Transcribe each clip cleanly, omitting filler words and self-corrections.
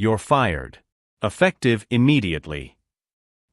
You're fired. Effective immediately.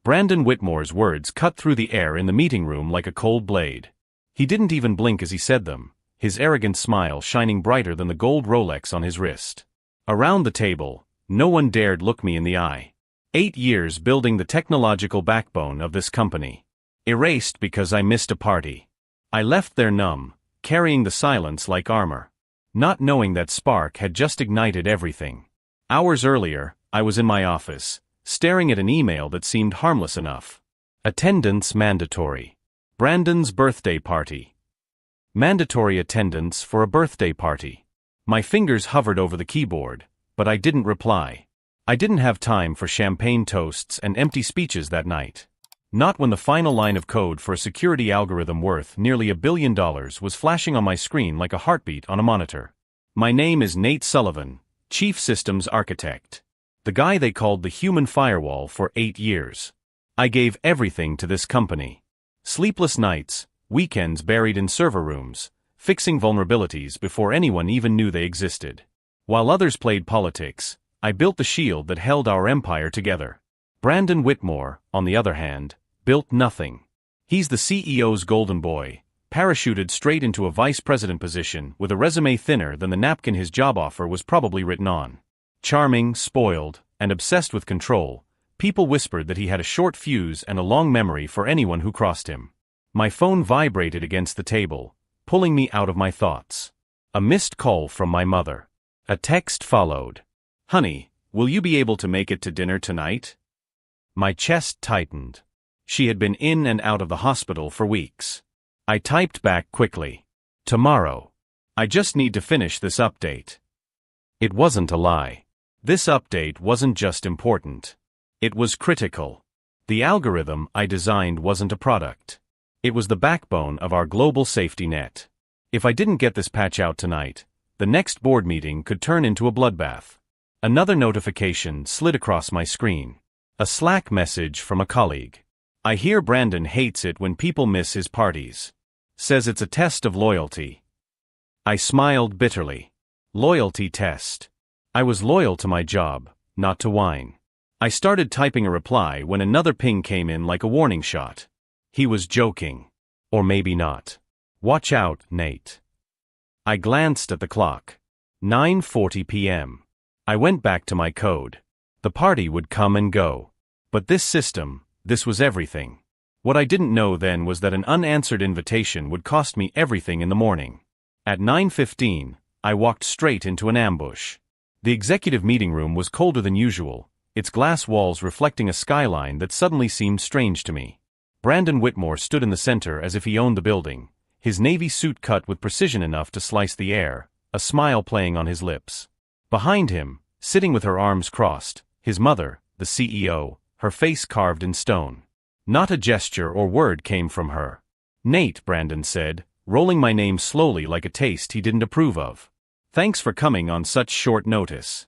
Brandon Whitmore's words cut through the air in the meeting room like a cold blade. He didn't even blink as he said them, his arrogant smile shining brighter than the gold Rolex on his wrist. Around the table, no one dared look me in the eye. 8 years building the technological backbone of this company. Erased because I missed a party. I left there numb, carrying the silence like armor. Not knowing that spark had just ignited everything. Hours earlier, I was in my office, staring at an email that seemed harmless enough. Attendance mandatory. Brandon's birthday party. Mandatory attendance for a birthday party. My fingers hovered over the keyboard, but I didn't reply. I didn't have time for champagne toasts and empty speeches that night. Not when the final line of code for a security algorithm worth nearly $1 billion was flashing on my screen like a heartbeat on a monitor. My name is Nate Sullivan, Chief Systems Architect. The guy they called the human firewall for 8 years. I gave everything to this company. Sleepless nights, weekends buried in server rooms, fixing vulnerabilities before anyone even knew they existed. While others played politics, I built the shield that held our empire together. Brandon Whitmore, on the other hand, built nothing. He's the CEO's golden boy, parachuted straight into a vice president position with a resume thinner than the napkin his job offer was probably written on. Charming, spoiled, and obsessed with control, people whispered that he had a short fuse and a long memory for anyone who crossed him. My phone vibrated against the table, pulling me out of my thoughts. A missed call from my mother. A text followed. "Honey, will you be able to make it to dinner tonight?" My chest tightened. She had been in and out of the hospital for weeks. I typed back quickly. "Tomorrow. I just need to finish this update." It wasn't a lie. This update wasn't just important. It was critical. The algorithm I designed wasn't a product. It was the backbone of our global safety net. If I didn't get this patch out tonight, the next board meeting could turn into a bloodbath. Another notification slid across my screen. A Slack message from a colleague. "I hear Brandon hates it when people miss his parties. Says it's a test of loyalty." I smiled bitterly. Loyalty test. I was loyal to my job, not to wine. I started typing a reply when another ping came in like a warning shot. He was joking. Or maybe not. "Watch out, Nate." I glanced at the clock. 9:40 p.m. I went back to my code. The party would come and go. But this system, this was everything. What I didn't know then was that an unanswered invitation would cost me everything in the morning. At 9:15, I walked straight into an ambush. The executive meeting room was colder than usual, its glass walls reflecting a skyline that suddenly seemed strange to me. Brandon Whitmore stood in the center as if he owned the building, his navy suit cut with precision enough to slice the air, a smile playing on his lips. Behind him, sitting with her arms crossed, his mother, the CEO, her face carved in stone. Not a gesture or word came from her. "Nate," Brandon said, rolling my name slowly like a taste he didn't approve of. "Thanks for coming on such short notice."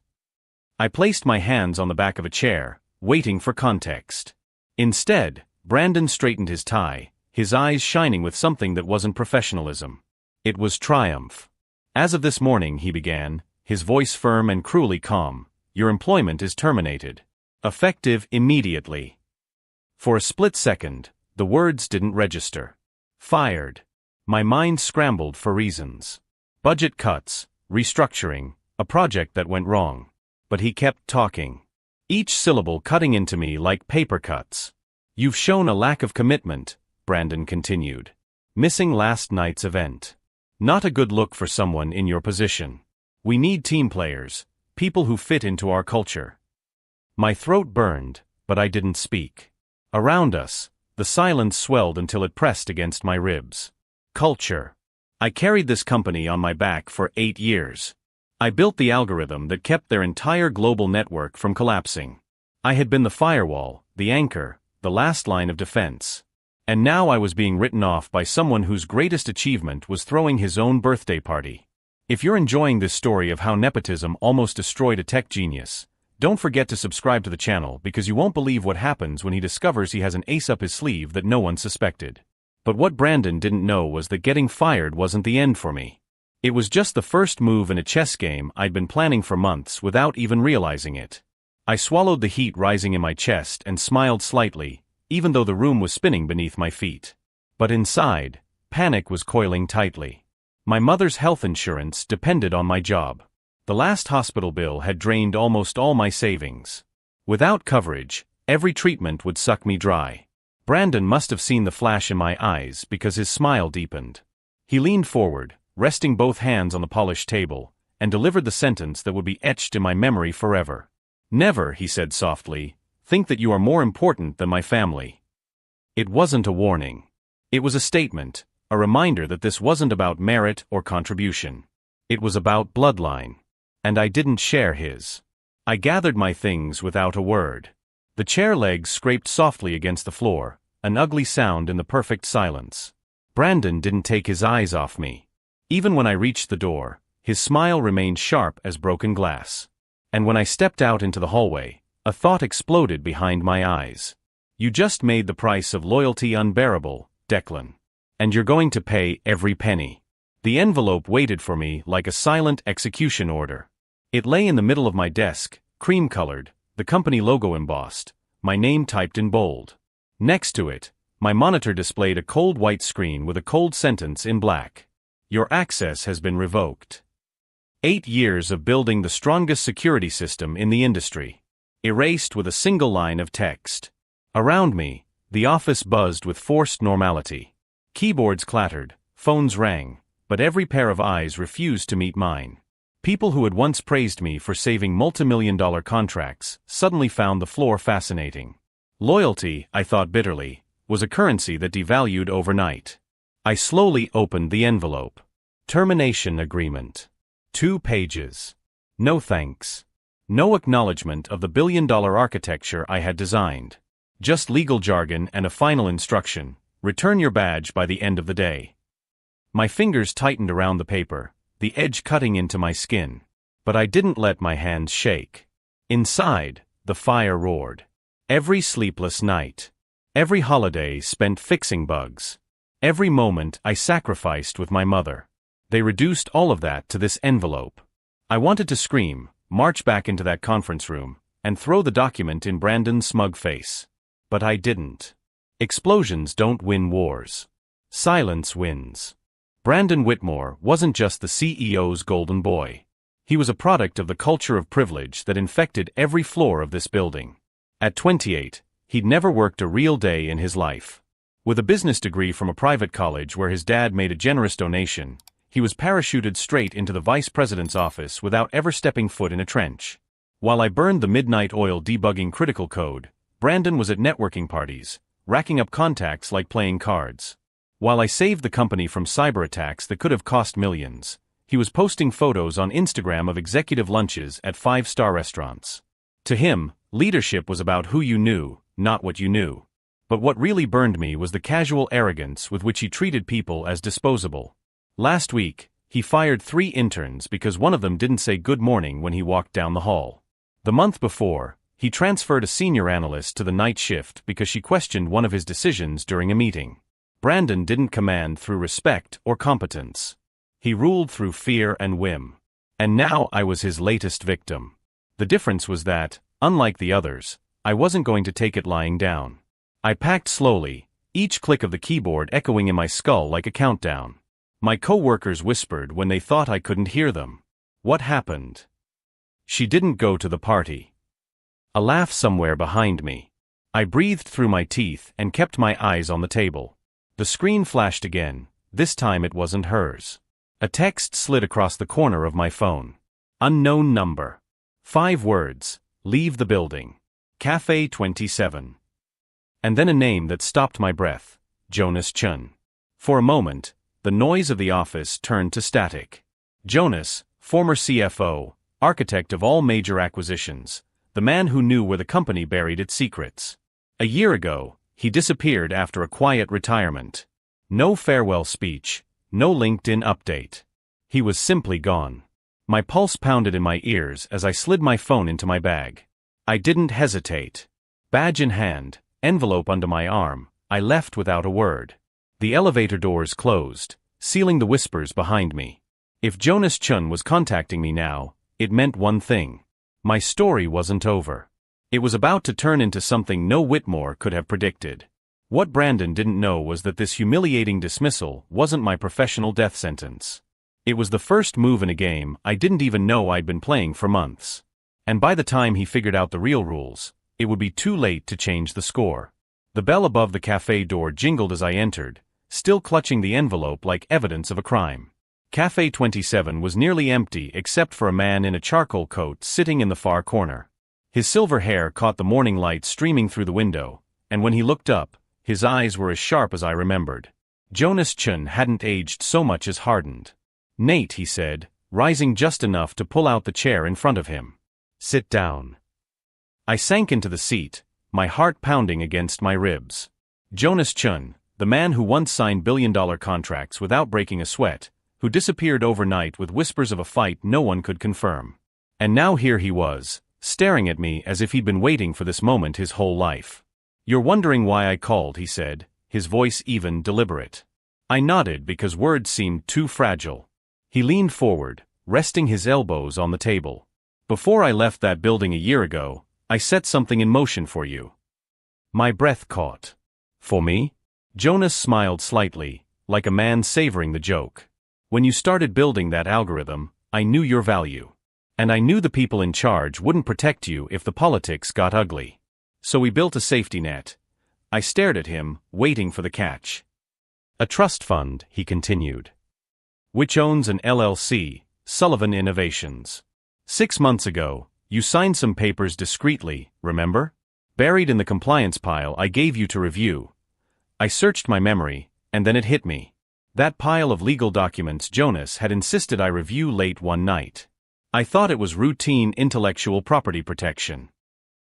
I placed my hands on the back of a chair, waiting for context. Instead, Brandon straightened his tie, his eyes shining with something that wasn't professionalism. It was triumph. "As of this morning," he began, his voice firm and cruelly calm, "your employment is terminated. Effective immediately." For a split second, the words didn't register. Fired. My mind scrambled for reasons. Budget cuts, restructuring, a project that went wrong. But he kept talking. Each syllable cutting into me like paper cuts. "You've shown a lack of commitment," Brandon continued. "Missing last night's event. Not a good look for someone in your position. We need team players, people who fit into our culture." My throat burned, but I didn't speak. Around us, the silence swelled until it pressed against my ribs. Culture. I carried this company on my back for 8 years. I built the algorithm that kept their entire global network from collapsing. I had been the firewall, the anchor, the last line of defense. And now I was being written off by someone whose greatest achievement was throwing his own birthday party. If you're enjoying this story of how nepotism almost destroyed a tech genius, don't forget to subscribe to the channel because you won't believe what happens when he discovers he has an ace up his sleeve that no one suspected. But what Brandon didn't know was that getting fired wasn't the end for me. It was just the first move in a chess game I'd been planning for months without even realizing it. I swallowed the heat rising in my chest and smiled slightly, even though the room was spinning beneath my feet. But inside, panic was coiling tightly. My mother's health insurance depended on my job. The last hospital bill had drained almost all my savings. Without coverage, every treatment would suck me dry. Brandon must have seen the flash in my eyes because his smile deepened. He leaned forward, resting both hands on the polished table, and delivered the sentence that would be etched in my memory forever. "Never," he said softly, "think that you are more important than my family." It wasn't a warning. It was a statement, a reminder that this wasn't about merit or contribution. It was about bloodline. And I didn't share his. I gathered my things without a word. The chair legs scraped softly against the floor, an ugly sound in the perfect silence. Brandon didn't take his eyes off me. Even when I reached the door, his smile remained sharp as broken glass. And when I stepped out into the hallway, a thought exploded behind my eyes. "You just made the price of loyalty unbearable, Declan. And you're going to pay every penny." The envelope waited for me like a silent execution order. It lay in the middle of my desk, cream-colored, the company logo embossed, my name typed in bold. Next to it, my monitor displayed a cold white screen with a cold sentence in black. "Your access has been revoked." 8 years of building the strongest security system in the industry. Erased with a single line of text. Around me, the office buzzed with forced normality. Keyboards clattered, phones rang, but every pair of eyes refused to meet mine. People who had once praised me for saving multimillion-dollar contracts suddenly found the floor fascinating. Loyalty, I thought bitterly, was a currency that devalued overnight. I slowly opened the envelope. Termination agreement. 2 pages. No thanks. No acknowledgement of the billion-dollar architecture I had designed. Just legal jargon and a final instruction: return your badge by the end of the day. My fingers tightened around the paper, the edge cutting into my skin. But I didn't let my hands shake. Inside, the fire roared. Every sleepless night. Every holiday spent fixing bugs. Every moment I sacrificed with my mother. They reduced all of that to this envelope. I wanted to scream, march back into that conference room, and throw the document in Brandon's smug face. But I didn't. Explosions don't win wars. Silence wins. Brandon Whitmore wasn't just the CEO's golden boy. He was a product of the culture of privilege that infected every floor of this building. At 28, he'd never worked a real day in his life. With a business degree from a private college where his dad made a generous donation, he was parachuted straight into the vice president's office without ever stepping foot in a trench. While I burned the midnight oil debugging critical code, Brandon was at networking parties, racking up contacts like playing cards. While I saved the company from cyber attacks that could have cost millions, he was posting photos on Instagram of executive lunches at 5-star restaurants. To him, leadership was about who you knew, not what you knew. But what really burned me was the casual arrogance with which he treated people as disposable. Last week, he fired 3 interns because one of them didn't say good morning when he walked down the hall. The month before, he transferred a senior analyst to the night shift because she questioned one of his decisions during a meeting. Brandon didn't command through respect or competence. He ruled through fear and whim. And now I was his latest victim. The difference was that, unlike the others, I wasn't going to take it lying down. I packed slowly, each click of the keyboard echoing in my skull like a countdown. My co-workers whispered when they thought I couldn't hear them. What happened? She didn't go to the party. A laugh somewhere behind me. I breathed through my teeth and kept my eyes on the table. The screen flashed again. This time it wasn't hers. A text slid across the corner of my phone. Unknown number. 5 words. Leave the building. Cafe 27. And then a name that stopped my breath. Jonas Chun. For a moment, the noise of the office turned to static. Jonas, former CFO, architect of all major acquisitions, the man who knew where the company buried its secrets. A year ago, he disappeared after a quiet retirement. No farewell speech, no LinkedIn update. He was simply gone. My pulse pounded in my ears as I slid my phone into my bag. I didn't hesitate. Badge in hand, envelope under my arm, I left without a word. The elevator doors closed, sealing the whispers behind me. If Jonas Chun was contacting me now, it meant one thing. My story wasn't over. It was about to turn into something no Whitmore could have predicted. What Brandon didn't know was that this humiliating dismissal wasn't my professional death sentence. It was the first move in a game I didn't even know I'd been playing for months. And by the time he figured out the real rules, it would be too late to change the score. The bell above the cafe door jingled as I entered, still clutching the envelope like evidence of a crime. Cafe 27 was nearly empty except for a man in a charcoal coat sitting in the far corner. His silver hair caught the morning light streaming through the window, and when he looked up, his eyes were as sharp as I remembered. Jonas Chun hadn't aged so much as hardened. "Nate," he said, rising just enough to pull out the chair in front of him. "Sit down." I sank into the seat, my heart pounding against my ribs. Jonas Chun, the man who once signed billion-dollar contracts without breaking a sweat, who disappeared overnight with whispers of a fight no one could confirm. And now here he was, staring at me as if he'd been waiting for this moment his whole life. "You're wondering why I called," he said, his voice even deliberate. I nodded because words seemed too fragile. He leaned forward, resting his elbows on the table. "Before I left that building a year ago, I set something in motion for you." My breath caught. "For me?" Jonas smiled slightly, like a man savoring the joke. "When you started building that algorithm, I knew your value. And I knew the people in charge wouldn't protect you if the politics got ugly. So we built a safety net." I stared at him, waiting for the catch. "A trust fund," he continued. "Which owns an LLC, Sullivan Innovations. 6 months ago, you signed some papers discreetly, remember? Buried in the compliance pile I gave you to review." I searched my memory, and then it hit me. That pile of legal documents Jonas had insisted I review late one night. I thought it was routine intellectual property protection.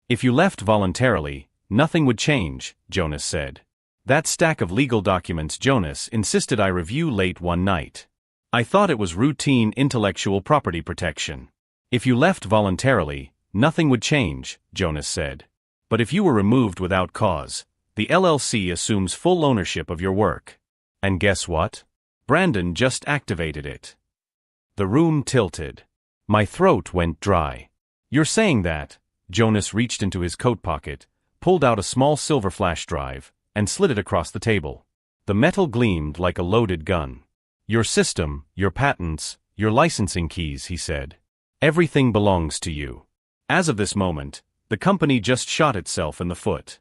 "If you left voluntarily, nothing would change," Jonas said. That stack of legal documents Jonas insisted I review late one night. I thought it was routine intellectual property protection. "If you left voluntarily, nothing would change," Jonas said. "But if you were removed without cause, the LLC assumes full ownership of your work." And guess what? Brandon just activated it. The room tilted. My throat went dry. "You're saying that?" Jonas reached into his coat pocket, pulled out a small silver flash drive, and slid it across the table. The metal gleamed like a loaded gun. "Your system, your patents, your licensing keys," he said. "Everything belongs to you. As of this moment, the company just shot itself in the foot."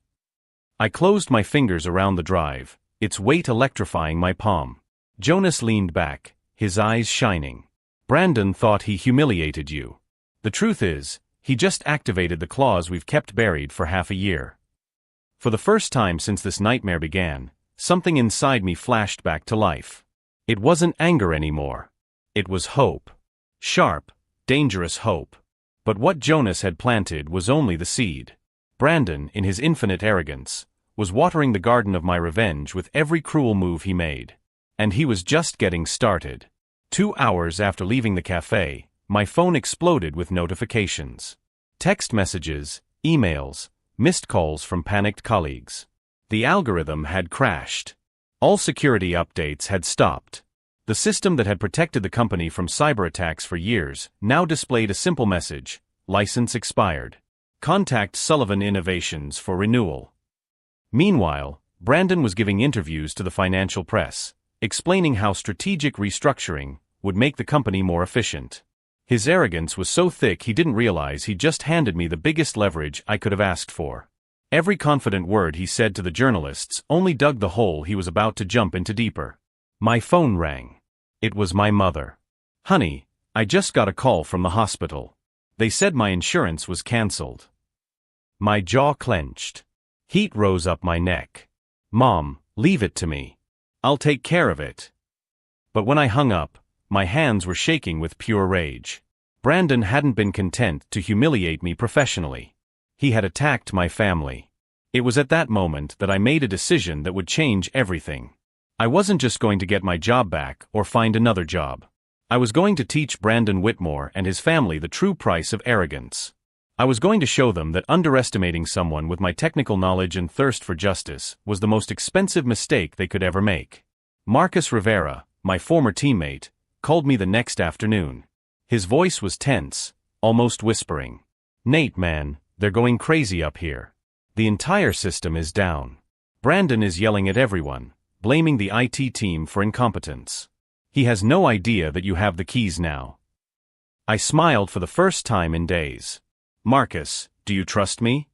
I closed my fingers around the drive, its weight electrifying my palm. Jonas leaned back, his eyes shining. "Brandon thought he humiliated you. The truth is, he just activated the clause we've kept buried for half a year." For the first time since this nightmare began, something inside me flashed back to life. It wasn't anger anymore. It was hope. Sharp, dangerous hope. But what Jonas had planted was only the seed. Brandon, in his infinite arrogance, was watering the garden of my revenge with every cruel move he made. And he was just getting started. 2 hours after leaving the cafe, my phone exploded with notifications. Text messages, emails, missed calls from panicked colleagues. The algorithm had crashed. All security updates had stopped. The system that had protected the company from cyber attacks for years now displayed a simple message: license expired. Contact Sullivan Innovations for renewal. Meanwhile, Brandon was giving interviews to the financial press, explaining how strategic restructuring would make the company more efficient. His arrogance was so thick he didn't realize he just handed me the biggest leverage I could have asked for. Every confident word he said to the journalists only dug the hole he was about to jump into deeper. My phone rang. It was my mother. "Honey, I just got a call from the hospital. They said my insurance was canceled." My jaw clenched. Heat rose up my neck. "Mom, leave it to me. I'll take care of it." But when I hung up, my hands were shaking with pure rage. Brandon hadn't been content to humiliate me professionally. He had attacked my family. It was at that moment that I made a decision that would change everything. I wasn't just going to get my job back or find another job. I was going to teach Brandon Whitmore and his family the true price of arrogance. I was going to show them that underestimating someone with my technical knowledge and thirst for justice was the most expensive mistake they could ever make. Marcus Rivera, my former teammate, called me the next afternoon. His voice was tense, almost whispering. "Nate, man, They're going crazy up here. The entire system is down. Brandon is yelling at everyone, blaming the IT team for incompetence. He has no idea that you have the keys now. I smiled for the first time in days. Marcus, do you trust me?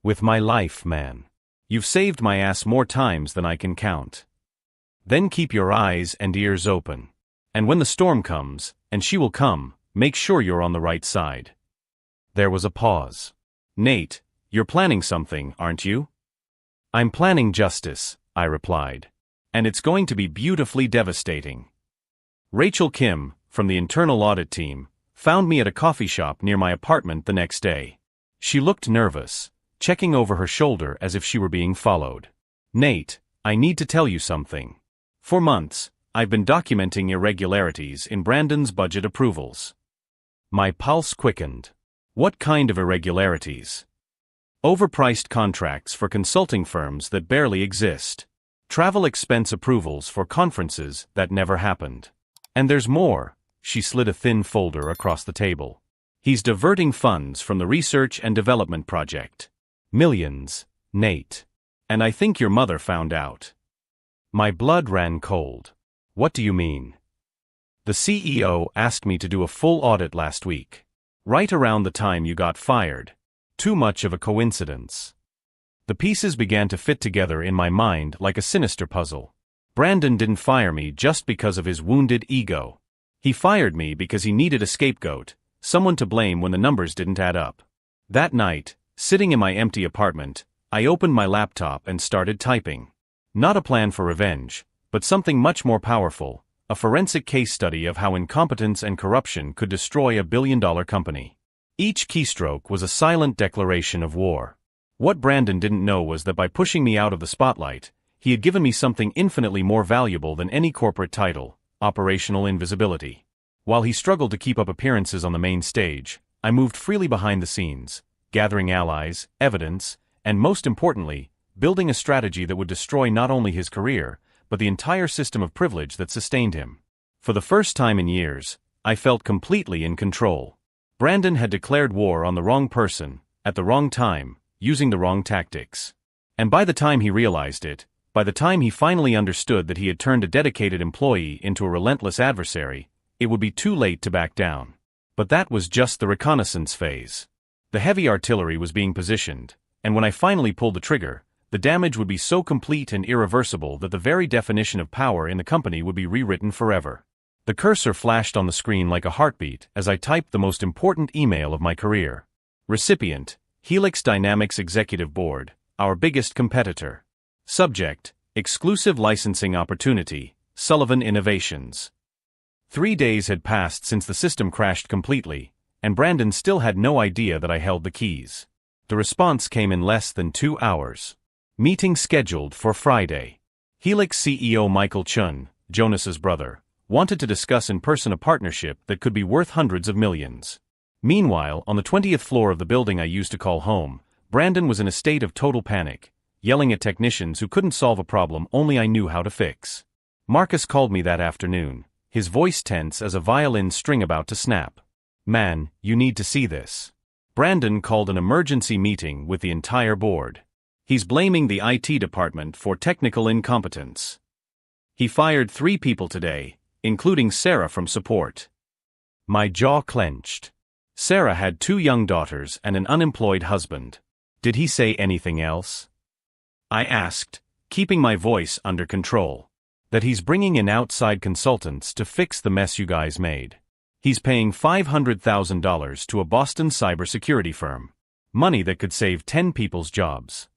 With my life, man. You've saved my ass more times than I can count. Then keep your eyes and ears open. And when the storm comes, and she will come, make sure you're on the right side. There was a pause. Nate, you're planning something, aren't you? I'm planning justice, I replied. And it's going to be beautifully devastating. Rachel Kim, from the internal audit team, found me at a coffee shop near my apartment the next day. She looked nervous, checking over her shoulder as if she were being followed. Nate, I need to tell you something. For months, I've been documenting irregularities in Brandon's budget approvals. My pulse quickened. What kind of irregularities? Overpriced contracts for consulting firms that barely exist. Travel expense approvals for conferences that never happened. And there's more. She slid a thin folder across the table. He's diverting funds from the research and development project. Millions, Nate. And I think your mother found out. My blood ran cold. What do you mean? The CEO asked me to do a full audit last week. Right around the time you got fired. Too much of a coincidence. The pieces began to fit together in my mind like a sinister puzzle. Brandon didn't fire me just because of his wounded ego. He fired me because he needed a scapegoat, someone to blame when the numbers didn't add up. That night, sitting in my empty apartment, I opened my laptop and started typing. Not a plan for revenge, but something much more powerful, a forensic case study of how incompetence and corruption could destroy a billion-dollar company. Each keystroke was a silent declaration of war. What Brandon didn't know was that by pushing me out of the spotlight, he had given me something infinitely more valuable than any corporate title: operational invisibility. While he struggled to keep up appearances on the main stage, I moved freely behind the scenes, gathering allies, evidence, and most importantly, building a strategy that would destroy not only his career, but the entire system of privilege that sustained him. For the first time in years, I felt completely in control. Brandon had declared war on the wrong person, at the wrong time, using the wrong tactics. And by the time he realized it, by the time he finally understood that he had turned a dedicated employee into a relentless adversary, it would be too late to back down. But that was just the reconnaissance phase. The heavy artillery was being positioned, and when I finally pulled the trigger, the damage would be so complete and irreversible that the very definition of power in the company would be rewritten forever. The cursor flashed on the screen like a heartbeat as I typed the most important email of my career. Recipient: Helix Dynamics Executive Board, our biggest competitor. Subject: exclusive licensing opportunity, Sullivan Innovations. 3 days had passed since the system crashed completely, and Brandon still had no idea that I held the keys. The response came in less than 2 hours. Meeting scheduled for Friday. Helix CEO Michael Chun, Jonas's brother, wanted to discuss in person a partnership that could be worth hundreds of millions. Meanwhile, on the 20th floor of the building I used to call home, Brandon was in a state of total panic, yelling at technicians who couldn't solve a problem only I knew how to fix. Marcus called me that afternoon, his voice tense as a violin string about to snap. Man, you need to see this. Brandon called an emergency meeting with the entire board. He's blaming the IT department for technical incompetence. He fired 3 people today, including Sarah from support. My jaw clenched. Sarah had 2 young daughters and an unemployed husband. Did he say anything else? I asked, keeping my voice under control. That he's bringing in outside consultants to fix the mess you guys made. He's paying $500,000 to a Boston cybersecurity firm. Money that could save 10 people's jobs.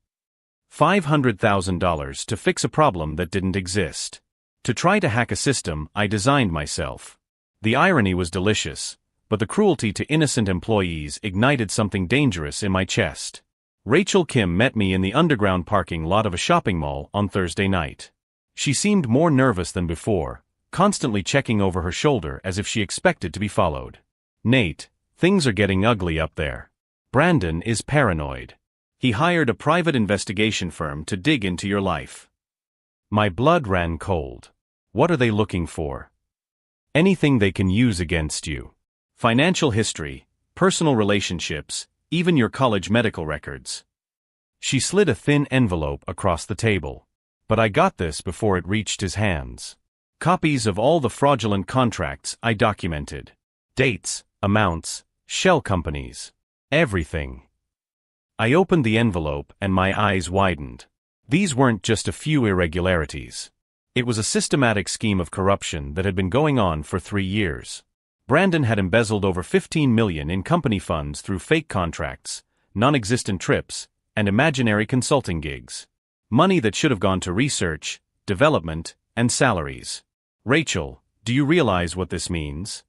$500,000 to fix a problem that didn't exist. To try to hack a system I designed myself. The irony was delicious, but the cruelty to innocent employees ignited something dangerous in my chest. Rachel Kim met me in the underground parking lot of a shopping mall on Thursday night. She seemed more nervous than before, constantly checking over her shoulder as if she expected to be followed. Nate, things are getting ugly up there. Brandon is paranoid. He hired a private investigation firm to dig into your life. My blood ran cold. What are they looking for? Anything they can use against you. Financial history, personal relationships, even your college medical records. She slid a thin envelope across the table. But I got this before it reached his hands. Copies of all the fraudulent contracts I documented. Dates, amounts, shell companies. Everything. I opened the envelope and my eyes widened. These weren't just a few irregularities. It was a systematic scheme of corruption that had been going on for 3 years. Brandon had embezzled over $15 million in company funds through fake contracts, non-existent trips, and imaginary consulting gigs. Money that should have gone to research, development, and salaries. Rachel, do you realize what this means?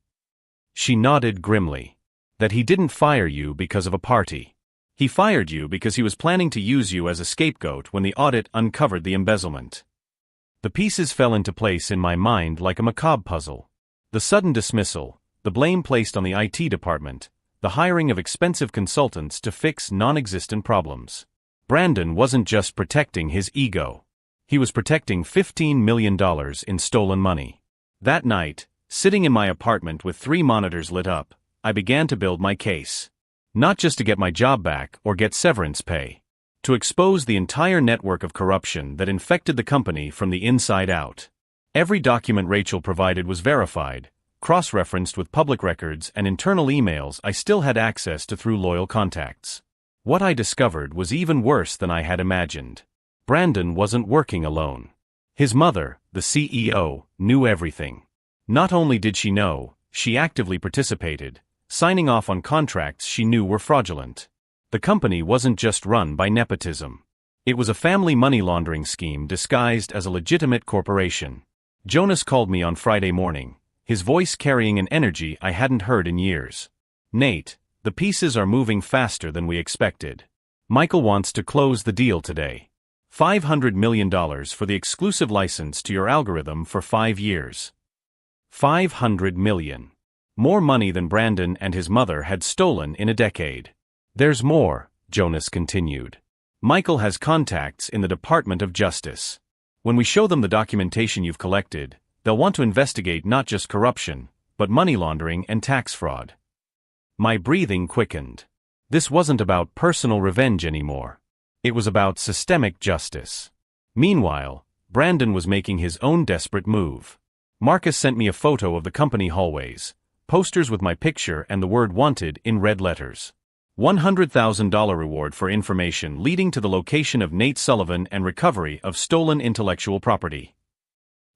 She nodded grimly. That he didn't fire you because of a party. He fired you because he was planning to use you as a scapegoat when the audit uncovered the embezzlement. The pieces fell into place in my mind like a macabre puzzle. The sudden dismissal, the blame placed on the IT department, the hiring of expensive consultants to fix non-existent problems. Brandon wasn't just protecting his ego. He was protecting $15 million in stolen money. That night, sitting in my apartment with 3 monitors lit up, I began to build my case. Not just to get my job back or get severance pay. To expose the entire network of corruption that infected the company from the inside out. Every document Rachel provided was verified, cross-referenced with public records and internal emails I still had access to through loyal contacts. What I discovered was even worse than I had imagined. Brandon wasn't working alone. His mother, the CEO, knew everything. Not only did she know, she actively participated, signing off on contracts she knew were fraudulent. The company wasn't just run by nepotism. It was a family money laundering scheme disguised as a legitimate corporation. Jonas called me on Friday morning, his voice carrying an energy I hadn't heard in years. Nate, the pieces are moving faster than we expected. Michael wants to close the deal today. $500 million for the exclusive license to your algorithm for 5 years. $500 million. More money than Brandon and his mother had stolen in a decade. There's more, Jonas continued. Michael has contacts in the Department of Justice. When we show them the documentation you've collected, they'll want to investigate not just corruption, but money laundering and tax fraud. My breathing quickened. This wasn't about personal revenge anymore. It was about systemic justice. Meanwhile, Brandon was making his own desperate move. Marcus sent me a photo of the company hallways, posters with my picture and the word "wanted" in red letters. $100,000 reward for information leading to the location of Nate Sullivan and recovery of stolen intellectual property.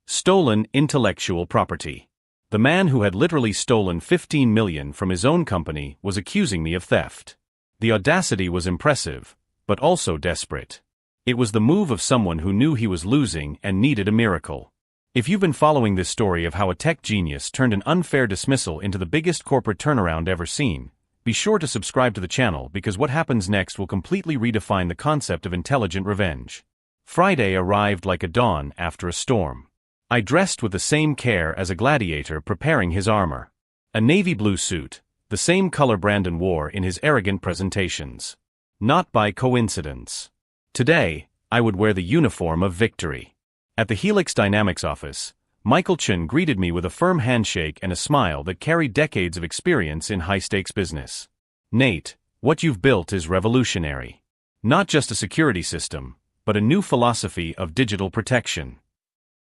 Stolen intellectual property. The man who had literally stolen $15 million from his own company was accusing me of theft. The audacity was impressive, but also desperate. It was the move of someone who knew he was losing and needed a miracle. If you've been following this story of how a tech genius turned an unfair dismissal into the biggest corporate turnaround ever seen, be sure to subscribe to the channel because what happens next will completely redefine the concept of intelligent revenge. Friday arrived like a dawn after a storm. I dressed with the same care as a gladiator preparing his armor. A navy blue suit, the same color Brandon wore in his arrogant presentations. Not by coincidence. Today, I would wear the uniform of victory. At the Helix Dynamics office, Michael Chen greeted me with a firm handshake and a smile that carried decades of experience in high-stakes business. Nate, what you've built is revolutionary. Not just a security system, but a new philosophy of digital protection.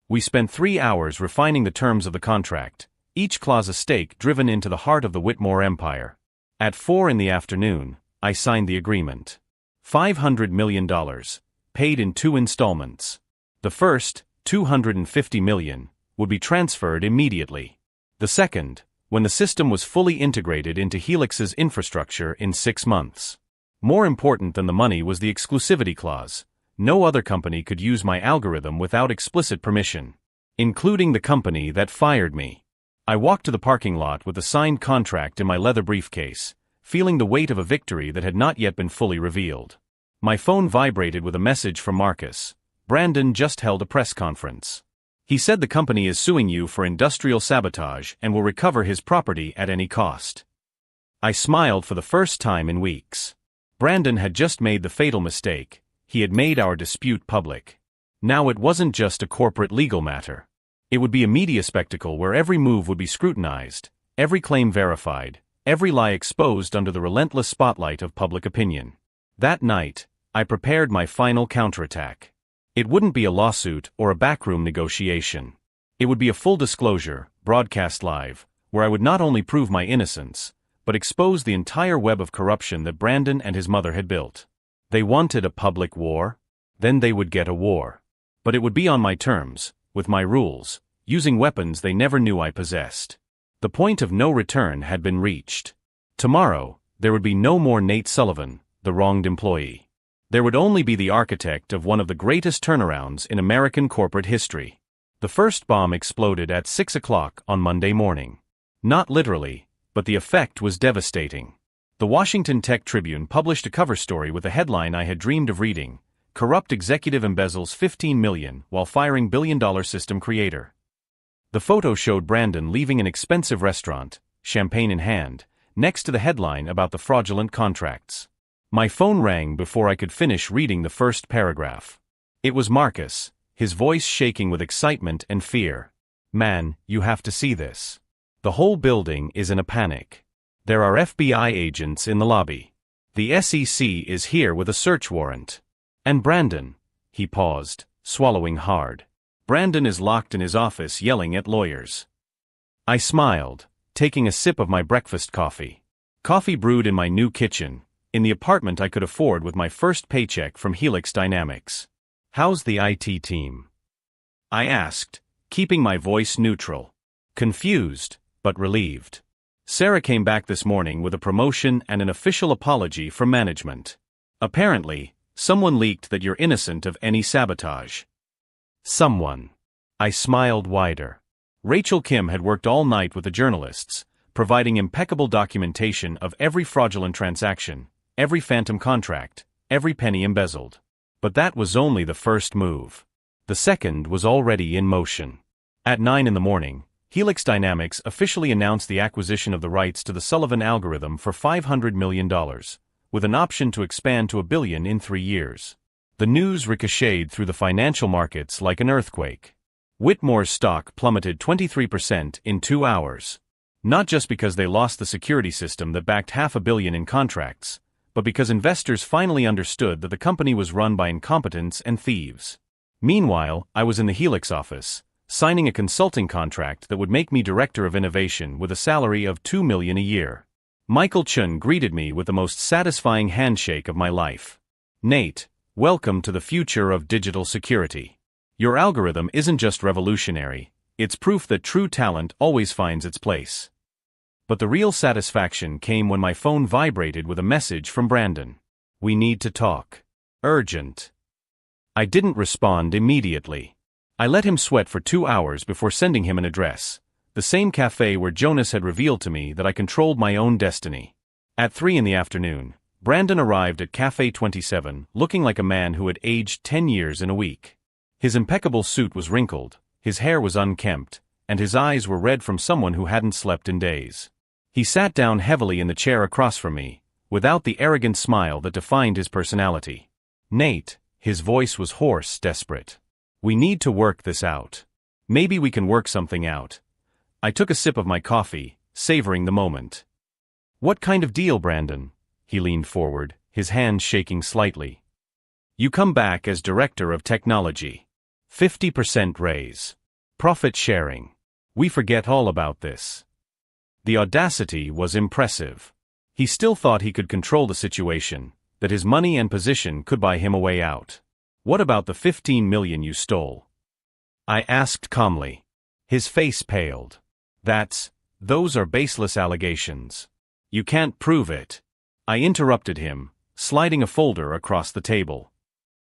We spent 3 hours refining the terms of the contract, each clause a stake driven into the heart of the Whitmore empire. At 4 in the afternoon, I signed the agreement. $500 million, paid in 2 installments. The first, $250 million, would be transferred immediately. The second, when the system was fully integrated into Helix's infrastructure in 6 months. More important than the money was the exclusivity clause. No other company could use my algorithm without explicit permission, including the company that fired me. I walked to the parking lot with the signed contract in my leather briefcase, feeling the weight of a victory that had not yet been fully revealed. My phone vibrated with a message from Marcus. Brandon just held a press conference. He said the company is suing you for industrial sabotage and will recover his property at any cost. I smiled for the first time in weeks. Brandon had just made the fatal mistake. He had made our dispute public. Now it wasn't just a corporate legal matter. It would be a media spectacle where every move would be scrutinized, every claim verified, every lie exposed under the relentless spotlight of public opinion. That night, I prepared my final counterattack. It wouldn't be a lawsuit or a backroom negotiation. It would be a full disclosure, broadcast live, where I would not only prove my innocence, but expose the entire web of corruption that Brandon and his mother had built. They wanted a public war? Then they would get a war. But it would be on my terms, with my rules, using weapons they never knew I possessed. The point of no return had been reached. Tomorrow, there would be no more Nate Sullivan, the wronged employee. There would only be the architect of one of the greatest turnarounds in American corporate history. The first bomb exploded at 6 o'clock on Monday morning. Not literally, but the effect was devastating. The Washington Tech Tribune published a cover story with a headline I had dreamed of reading: Corrupt Executive Embezzles $15 million while Firing Billion-Dollar System Creator. The photo showed Brandon leaving an expensive restaurant, champagne in hand, next to the headline about the fraudulent contracts. My phone rang before I could finish reading the first paragraph. It was Marcus, his voice shaking with excitement and fear. "Man, you have to see this. The whole building is in a panic. There are FBI agents in the lobby. The SEC is here with a search warrant. And Brandon," he paused, swallowing hard. "Brandon is locked in his office yelling at lawyers." I smiled, taking a sip of my breakfast coffee. Coffee brewed in my new kitchen, in the apartment I could afford with my first paycheck from Helix Dynamics. "How's the IT team?" I asked, keeping my voice neutral. Confused, but relieved. "Sarah came back this morning with a promotion and an official apology from management. Apparently, someone leaked that you're innocent of any sabotage." Someone. I smiled wider. Rachel Kim had worked all night with the journalists, providing impeccable documentation of every fraudulent transaction, every phantom contract, every penny embezzled. But that was only the first move. The second was already in motion. At 9 in the morning, Helix Dynamics officially announced the acquisition of the rights to the Sullivan algorithm for $500 million, with an option to expand to $1 billion in 3 years. The news ricocheted through the financial markets like an earthquake. Whitmore's stock plummeted 23% in 2 hours. Not just because they lost the security system that backed $500 million in contracts, but because investors finally understood that the company was run by incompetents and thieves. Meanwhile, I was in the Helix office, signing a consulting contract that would make me director of innovation with a salary of $2 million a year. Michael Chun greeted me with the most satisfying handshake of my life. "Nate, welcome to the future of digital security. Your algorithm isn't just revolutionary, it's proof that true talent always finds its place." But the real satisfaction came when my phone vibrated with a message from Brandon. "We need to talk. Urgent." I didn't respond immediately. I let him sweat for 2 hours before sending him an address, the same cafe where Jonas had revealed to me that I controlled my own destiny. At 3 in the afternoon, Brandon arrived at Cafe 27, looking like a man who had aged 10 years in a week. His impeccable suit was wrinkled, his hair was unkempt, and his eyes were red from someone who hadn't slept in days. He sat down heavily in the chair across from me, without the arrogant smile that defined his personality. "Nate," his voice was hoarse, desperate. "We need to work this out. Maybe we can work something out." I took a sip of my coffee, savoring the moment. "What kind of deal, Brandon?" He leaned forward, his hands shaking slightly. "You come back as director of technology. 50% raise. Profit sharing. We forget all about this." The audacity was impressive. He still thought he could control the situation, that his money and position could buy him a way out. "What about the $15 million you stole?" I asked calmly. His face paled. Those are baseless allegations. You can't prove it." I interrupted him, sliding a folder across the table.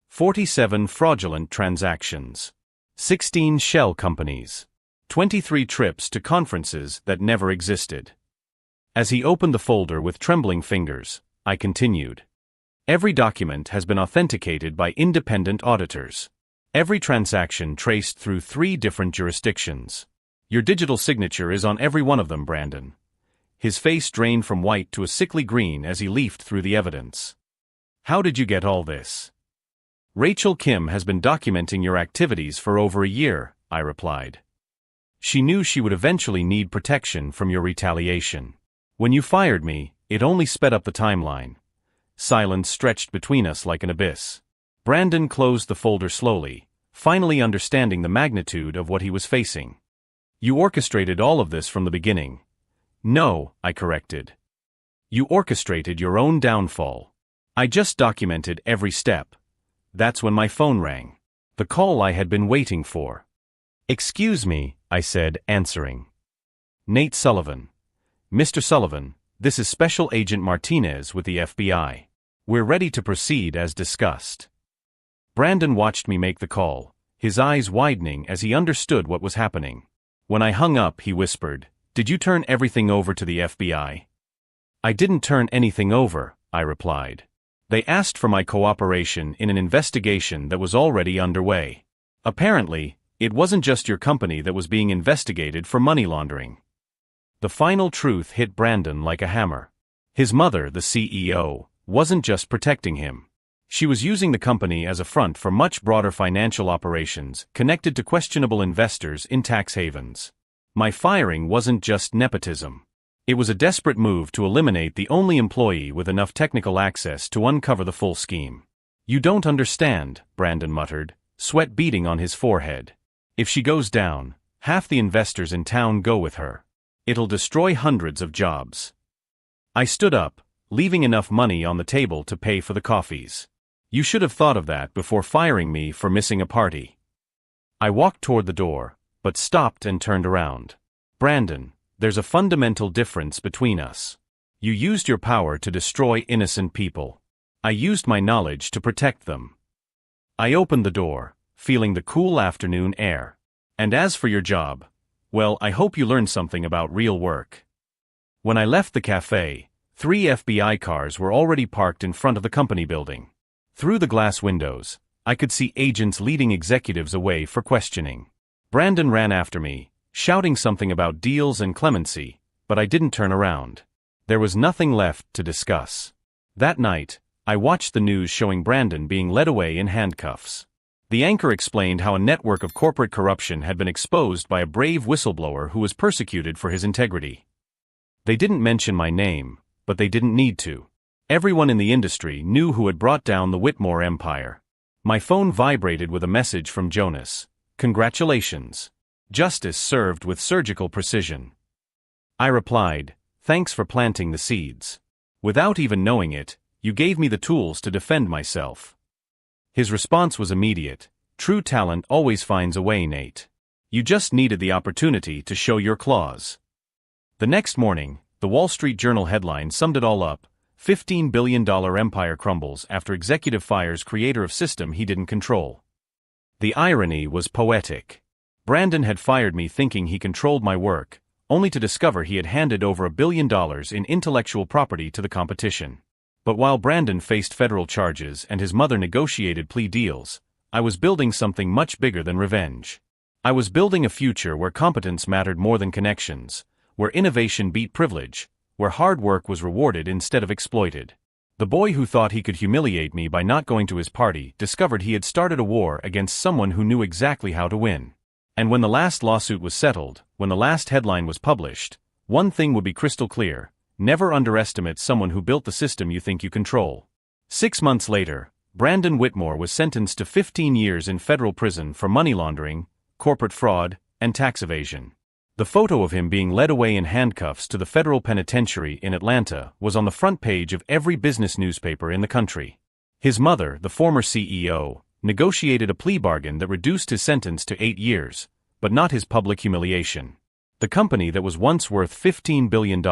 47 fraudulent transactions. 16 shell companies. 23 trips to conferences that never existed. As he opened the folder with trembling fingers, I continued. "Every document has been authenticated by independent auditors. Every transaction traced through 3 different jurisdictions. Your digital signature is on every one of them, Brandon." His face drained from white to a sickly green as he leafed through the evidence. "How did you get all this?" "Rachel Kim has been documenting your activities for over a year," I replied. "She knew she would eventually need protection from your retaliation. When you fired me, it only sped up the timeline. Silence stretched between us like an abyss. Brandon closed the folder slowly, finally understanding the magnitude of what he was facing. You orchestrated all of this from the beginning. No, I corrected. You orchestrated your own downfall. I just documented every step. That's when my phone rang. The call I had been waiting for. Excuse me, I said, answering. Nate Sullivan. Mr. Sullivan, this is Special Agent Martinez with the FBI. We're ready to proceed as discussed. Brandon watched me make the call, his eyes widening as he understood what was happening. When I hung up, he whispered, "Did you turn everything over to the FBI?" "I didn't turn anything over," I replied. "They asked for my cooperation in an investigation that was already underway. Apparently, it wasn't just your company that was being investigated for money laundering." The final truth hit Brandon like a hammer. His mother, the CEO, wasn't just protecting him. She was using the company as a front for much broader financial operations connected to questionable investors in tax havens. My firing wasn't just nepotism. It was a desperate move to eliminate the only employee with enough technical access to uncover the full scheme. "You don't understand," Brandon muttered, sweat beading on his forehead. "If she goes down, half the investors in town go with her. It'll destroy hundreds of jobs." I stood up, leaving enough money on the table to pay for the coffees. "You should have thought of that before firing me for missing a party." I walked toward the door, but stopped and turned around. "Brandon, there's a fundamental difference between us. You used your power to destroy innocent people. I used my knowledge to protect them." I opened the door, feeling the cool afternoon air. "And as for your job, well, I hope you learned something about real work." When I left the cafe, 3 FBI cars were already parked in front of the company building. Through the glass windows, I could see agents leading executives away for questioning. Brandon ran after me, shouting something about deals and clemency, but I didn't turn around. There was nothing left to discuss. That night, I watched the news showing Brandon being led away in handcuffs. The anchor explained how a network of corporate corruption had been exposed by a brave whistleblower who was persecuted for his integrity. They didn't mention my name, but they didn't need to. Everyone in the industry knew who had brought down the Whitmore empire. My phone vibrated with a message from Jonas. "Congratulations. Justice served with surgical precision." I replied, "Thanks for planting the seeds. Without even knowing it, you gave me the tools to defend myself." His response was immediate. "True talent always finds a way, Nate. You just needed the opportunity to show your claws." The next morning, the Wall Street Journal headline summed it all up. $15 billion empire crumbles after executive fires creator of system he didn't control. The irony was poetic. Brandon had fired me thinking he controlled my work, only to discover he had handed over $1 billion in intellectual property to the competition. But while Brandon faced federal charges and his mother negotiated plea deals, I was building something much bigger than revenge. I was building a future where competence mattered more than connections, where innovation beat privilege, where hard work was rewarded instead of exploited. The boy who thought he could humiliate me by not going to his party discovered he had started a war against someone who knew exactly how to win. And when the last lawsuit was settled, when the last headline was published, one thing would be crystal clear: never underestimate someone who built the system you think you control. 6 months later, Brandon Whitmore was sentenced to 15 years in federal prison for money laundering, corporate fraud, and tax evasion. The photo of him being led away in handcuffs to the federal penitentiary in Atlanta was on the front page of every business newspaper in the country. His mother, the former CEO, negotiated a plea bargain that reduced his sentence to 8 years, but not his public humiliation. The company that was once worth $15 billion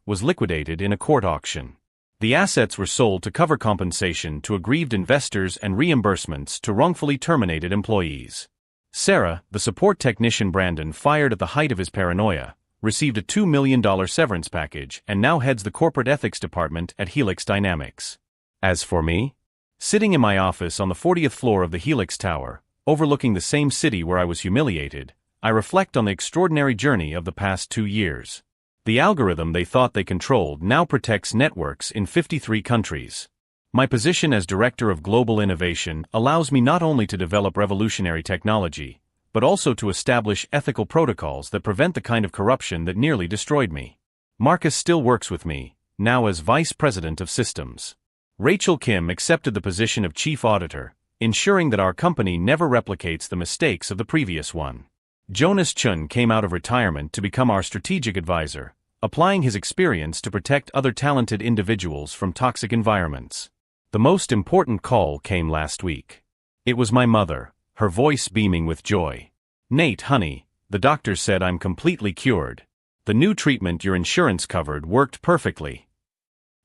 was liquidated in a court auction. The assets were sold to cover compensation to aggrieved investors and reimbursements to wrongfully terminated employees. Sarah, the support technician Brandon fired at the height of his paranoia, received a $2 million severance package and now heads the corporate ethics department at Helix Dynamics. As for me, sitting in my office on the 40th floor of the Helix Tower, overlooking the same city where I was humiliated, I reflect on the extraordinary journey of the past 2 years. The algorithm they thought they controlled now protects networks in 53 countries. My position as Director of Global Innovation allows me not only to develop revolutionary technology, but also to establish ethical protocols that prevent the kind of corruption that nearly destroyed me. Marcus still works with me, now as Vice President of Systems. Rachel Kim accepted the position of Chief Auditor, ensuring that our company never replicates the mistakes of the previous one. Jonas Chun came out of retirement to become our strategic advisor, applying his experience to protect other talented individuals from toxic environments. The most important call came last week. It was my mother, her voice beaming with joy. "Nate, honey, the doctor said I'm completely cured. The new treatment your insurance covered worked perfectly."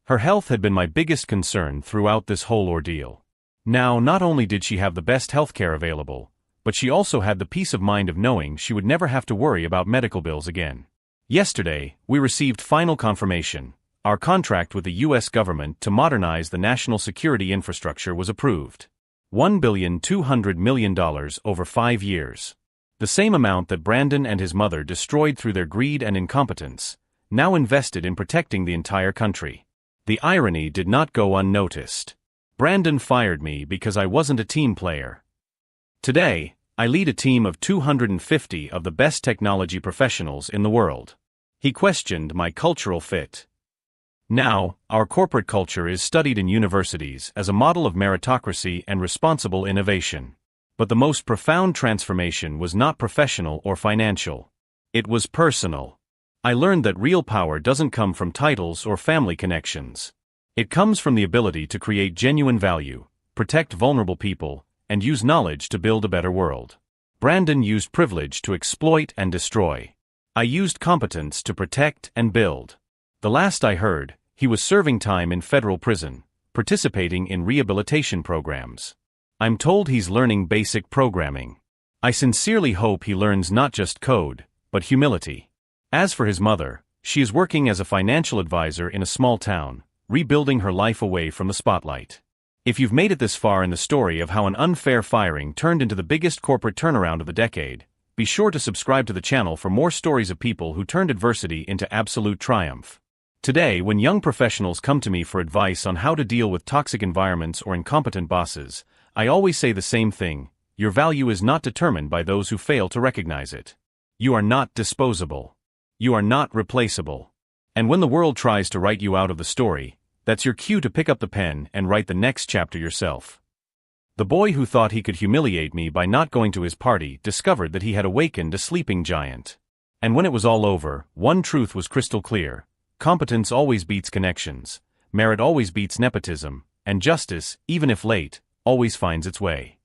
Her health had been my biggest concern throughout this whole ordeal. Now, not only did she have the best healthcare available, but she also had the peace of mind of knowing she would never have to worry about medical bills again. Yesterday, we received final confirmation. Our contract with the U.S. government to modernize the national security infrastructure was approved. $1.2 billion over 5 years. The same amount that Brandon and his mother destroyed through their greed and incompetence, now invested in protecting the entire country. The irony did not go unnoticed. Brandon fired me because I wasn't a team player. Today, I lead a team of 250 of the best technology professionals in the world. He questioned my cultural fit. Now, our corporate culture is studied in universities as a model of meritocracy and responsible innovation. But the most profound transformation was not professional or financial. It was personal. I learned that real power doesn't come from titles or family connections. It comes from the ability to create genuine value, protect vulnerable people, and use knowledge to build a better world. Brandon used privilege to exploit and destroy. I used competence to protect and build. The last I heard, he was serving time in federal prison, participating in rehabilitation programs. I'm told he's learning basic programming. I sincerely hope he learns not just code, but humility. As for his mother, she is working as a financial advisor in a small town, rebuilding her life away from the spotlight. If you've made it this far in the story of how an unfair firing turned into the biggest corporate turnaround of the decade, be sure to subscribe to the channel for more stories of people who turned adversity into absolute triumph. Today, when young professionals come to me for advice on how to deal with toxic environments or incompetent bosses, I always say the same thing: your value is not determined by those who fail to recognize it. You are not disposable. You are not replaceable. And when the world tries to write you out of the story, that's your cue to pick up the pen and write the next chapter yourself. The boy who thought he could humiliate me by not going to his party discovered that he had awakened a sleeping giant. And when it was all over, one truth was crystal clear: competence always beats connections, merit always beats nepotism, and justice, even if late, always finds its way.